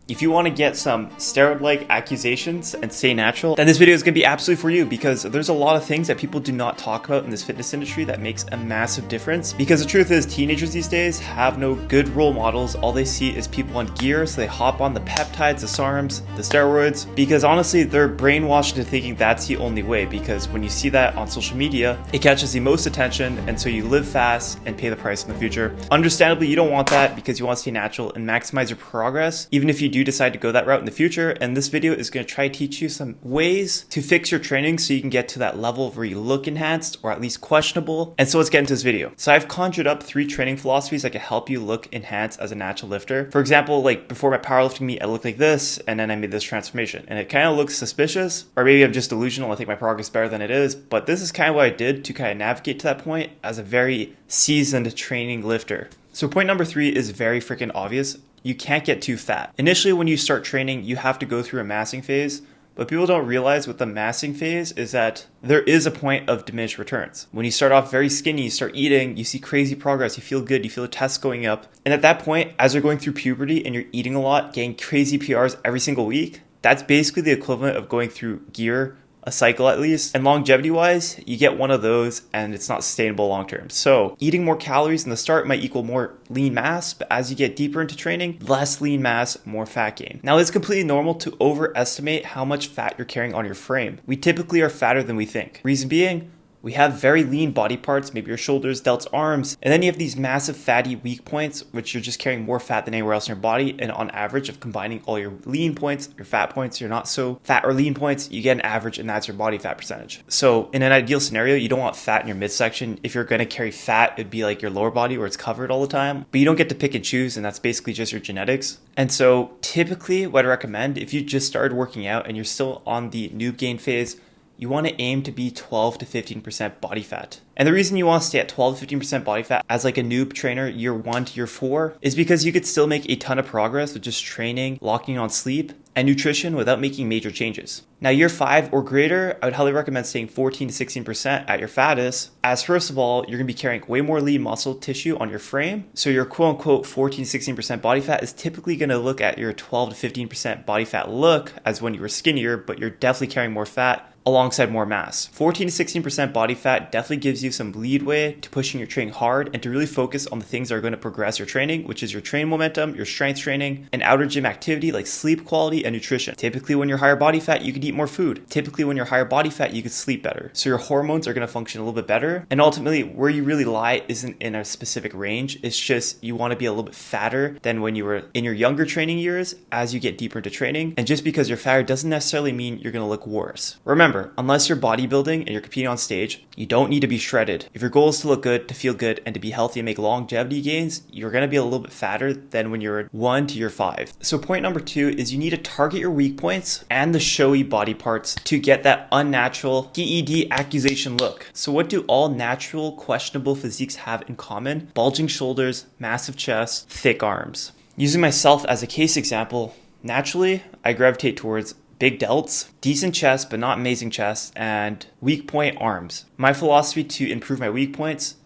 If you want to get some steroid-like accusations and stay natural, then this video is going to be absolutely for you, because there's a lot of things that people do not talk about in this fitness industry that makes a massive difference. Because the truth is, teenagers these days have no good role models. All they see is people on gear, so they hop on the peptides, the SARMs, the steroids, because honestly, they're brainwashed into thinking that's the only way, because when you see that on social media, it catches the most attention, and so you live fast and pay the price in the future. Understandably, you don't want that because you want to stay natural and maximize your progress, even if you do decide to go that route in the future. And this video is going to try to teach you some ways to fix your training so you can get to that level where you look enhanced, or at least questionable. And so let's get into this video. So I've conjured up 3 training philosophies that can help you look enhanced as a natural lifter. For example, like before my powerlifting meet, I looked like this, and then I made this transformation, and it kind of looks suspicious, or maybe I'm just delusional. I think my progress is better than it is, but this is kind of what I did to kind of navigate to that point as a very seasoned training lifter. So point number 3 is very freaking obvious. You can't get too fat. Initially, when you start training, you have to go through a massing phase, but people don't realize with the massing phase is that there is a point of diminished returns. When you start off very skinny, you start eating, you see crazy progress, you feel good, you feel the tests going up. And at that point, as you're going through puberty and you're eating a lot, getting crazy PRs every single week, that's basically the equivalent of going through gear, a cycle at least. And longevity wise, you get one of those and it's not sustainable long term. So eating more calories in the start might equal more lean mass, but as you get deeper into training, less lean mass, more fat gain. Now it's completely normal to overestimate how much fat you're carrying on your frame. We typically are fatter than we think. Reason being, we have very lean body parts, maybe your shoulders, delts, arms, and then you have these massive fatty weak points, which you're just carrying more fat than anywhere else in your body. And on average of combining all your lean points, your fat points, your not so fat or lean points, you get an average, and that's your body fat percentage. So in an ideal scenario, you don't want fat in your midsection. If you're going to carry fat, it'd be like your lower body where it's covered all the time, but you don't get to pick and choose, and that's basically just your genetics. And so typically what I recommend, if you just started working out and you're still on the noob gain phase, you want to aim to be 12 to 15% body fat. And the reason you want to stay at 12 to 15% body fat as like a noob trainer year 1 to year 4 is because you could still make a ton of progress with just training, locking on sleep and nutrition without making major changes. Now year 5 or greater, I would highly recommend staying 14 to 16% at your fattest, as first of all, you're going to be carrying way more lean muscle tissue on your frame. So your quote unquote 14 to 16% body fat is typically going to look at your 12 to 15% body fat look as when you were skinnier, but you're definitely carrying more fat alongside more mass. 14 to 16% body fat definitely gives you some leadway to pushing your training hard and to really focus on the things that are going to progress your training, which is your training momentum, your strength training, and outer gym activity like sleep quality and nutrition. Typically when you're higher body fat, you could eat more food. Typically when you're higher body fat, you could sleep better. So your hormones are going to function a little bit better. And ultimately where you really lie isn't in a specific range. It's just you want to be a little bit fatter than when you were in your younger training years as you get deeper into training. And just because you're fatter doesn't necessarily mean you're going to look worse. Remember, unless you're bodybuilding and you're competing on stage, you don't need to be shredded. If your goal is to look good, to feel good, and to be healthy and make longevity gains, you're going to be a little bit fatter than when you're 1 to year 5. So point number 2 is you need to target your weak points and the showy body parts to get that unnatural PED accusation look. So what do all natural questionable physiques have in common? Bulging shoulders, massive chest, thick arms. Using myself as a case example, naturally I gravitate towards big delts, decent chest but not amazing chest, and weak point arms. My philosophy to improve my weak points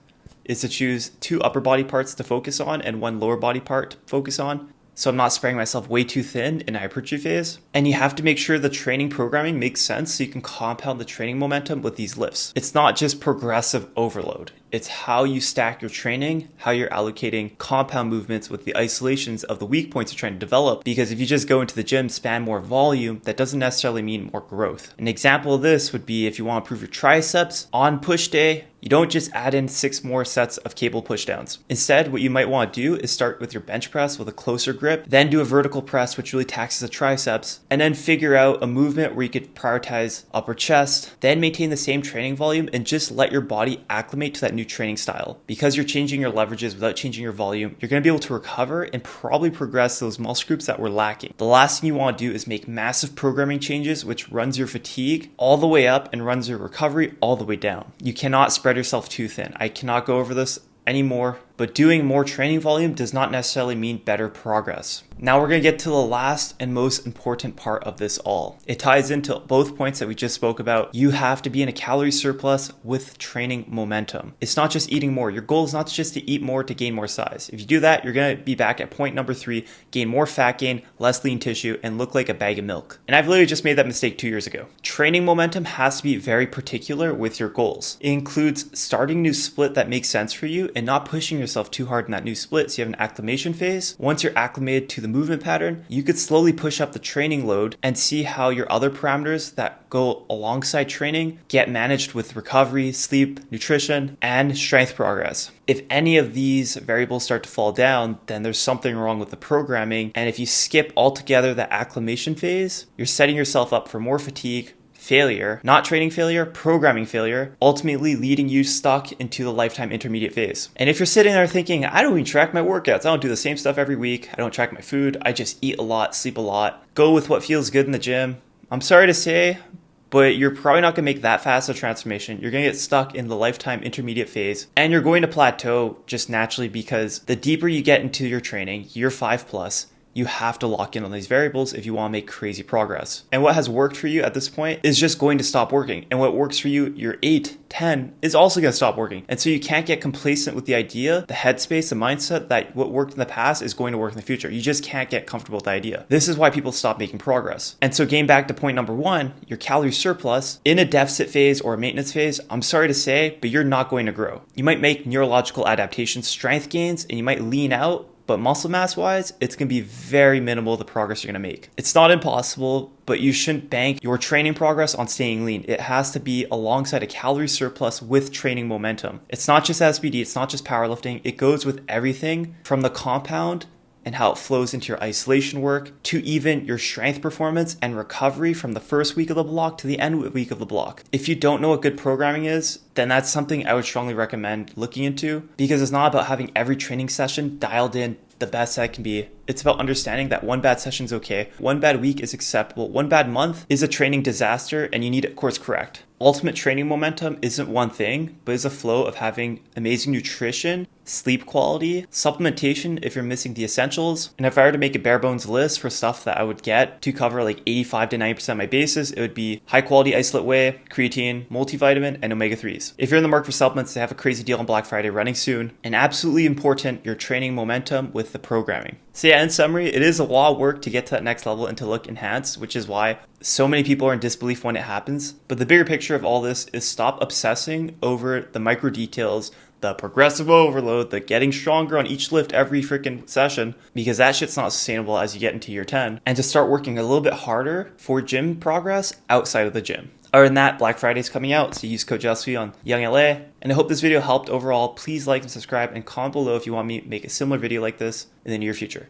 is to choose 2 upper body parts to focus on and 1 lower body part to focus on, so I'm not spreading myself way too thin in hypertrophy phase. And you have to make sure the training programming makes sense so you can compound the training momentum with these lifts. It's not just progressive overload. It's how you stack your training, how you're allocating compound movements with the isolations of the weak points you're trying to develop. Because if you just go into the gym, span more volume, that doesn't necessarily mean more growth. An example of this would be if you want to improve your triceps on push day, you don't just add in 6 more sets of cable pushdowns. Instead, what you might want to do is start with your bench press with a closer grip, then do a vertical press, which really taxes the triceps, and then figure out a movement where you could prioritize upper chest, then maintain the same training volume and just let your body acclimate to that new training style. Because you're changing your leverages without changing your volume, you're going to be able to recover and probably progress those muscle groups that were lacking. The last thing you want to do is make massive programming changes, which runs your fatigue all the way up and runs your recovery all the way down. You cannot spread yourself too thin. I cannot go over this anymore. but doing more training volume does not necessarily mean better progress. Now we're going to get to the last and most important part of this all. It ties into both points that we just spoke about. You have to be in a calorie surplus with training momentum. It's not just eating more. Your goal is not just to eat more to gain more size. If you do that, you're going to be back at point number 3, gain more fat gain, less lean tissue, and look like a bag of milk. And I've literally just made that mistake 2 years ago. Training momentum has to be very particular with your goals. It includes starting a new split that makes sense for you and not pushing yourself too hard in that new split. So you have an acclimation phase. Once you're acclimated to the movement pattern, you could slowly push up the training load and see how your other parameters that go alongside training get managed with recovery, sleep, nutrition, and strength progress. If any of these variables start to fall down, then there's something wrong with the programming. And if you skip altogether the acclimation phase, you're setting yourself up for more fatigue, failure, not training failure, programming failure, ultimately leading you stuck into the lifetime intermediate phase. And if you're sitting there thinking, I don't even track my workouts, I don't do the same stuff every week, I don't track my food, I just eat a lot, sleep a lot, go with what feels good in the gym, I'm sorry to say, but you're probably not going to make that fast a transformation. You're going to get stuck in the lifetime intermediate phase, and you're going to plateau just naturally because the deeper you get into your training, year 5 plus, you have to lock in on these variables if you want to make crazy progress. And what has worked for you at this point is just going to stop working. And what works for you, your 8, 10, is also going to stop working. And so you can't get complacent with the idea, the headspace, the mindset that what worked in the past is going to work in the future. You just can't get comfortable with the idea. This is why people stop making progress. And so getting back to point number 1, your calorie surplus in a deficit phase or a maintenance phase, I'm sorry to say, but you're not going to grow. You might make neurological adaptations, strength gains, and you might lean out, but muscle mass wise, it's going to be very minimal the progress you're going to make. It's not impossible, but you shouldn't bank your training progress on staying lean. It has to be alongside a calorie surplus with training momentum. It's not just SBD, it's not just powerlifting. It goes with everything from the compound and how it flows into your isolation work to even your strength performance and recovery from the first week of the block to the end week of the block. If you don't know what good programming is, then that's something I would strongly recommend looking into, because it's not about having every training session dialed in the best that can be. It's about understanding that one bad session is okay, one bad week is acceptable, one bad month is a training disaster and you need to course correct. Ultimate training momentum isn't one thing, but is a flow of having amazing nutrition, sleep quality, supplementation if you're missing the essentials. And if I were to make a bare bones list for stuff that I would get to cover like 85 to 90% of my bases, it would be high quality isolate whey, creatine, multivitamin, and omega-3s. If you're in the market for supplements, they have a crazy deal on Black Friday running soon. And absolutely important, your training momentum with the programming. So yeah, in summary, it is a lot of work to get to that next level and to look enhanced, which is why so many people are in disbelief when it happens. But the bigger picture of all this is stop obsessing over the micro details, the progressive overload, the getting stronger on each lift every freaking session, because that shit's not sustainable as you get into year 10, and to start working a little bit harder for gym progress outside of the gym. Other than that, Black Friday is coming out, so use code JUSTLEE on Young LA. And I hope this video helped overall. Please like and subscribe and comment below if you want me to make a similar video like this in the near future.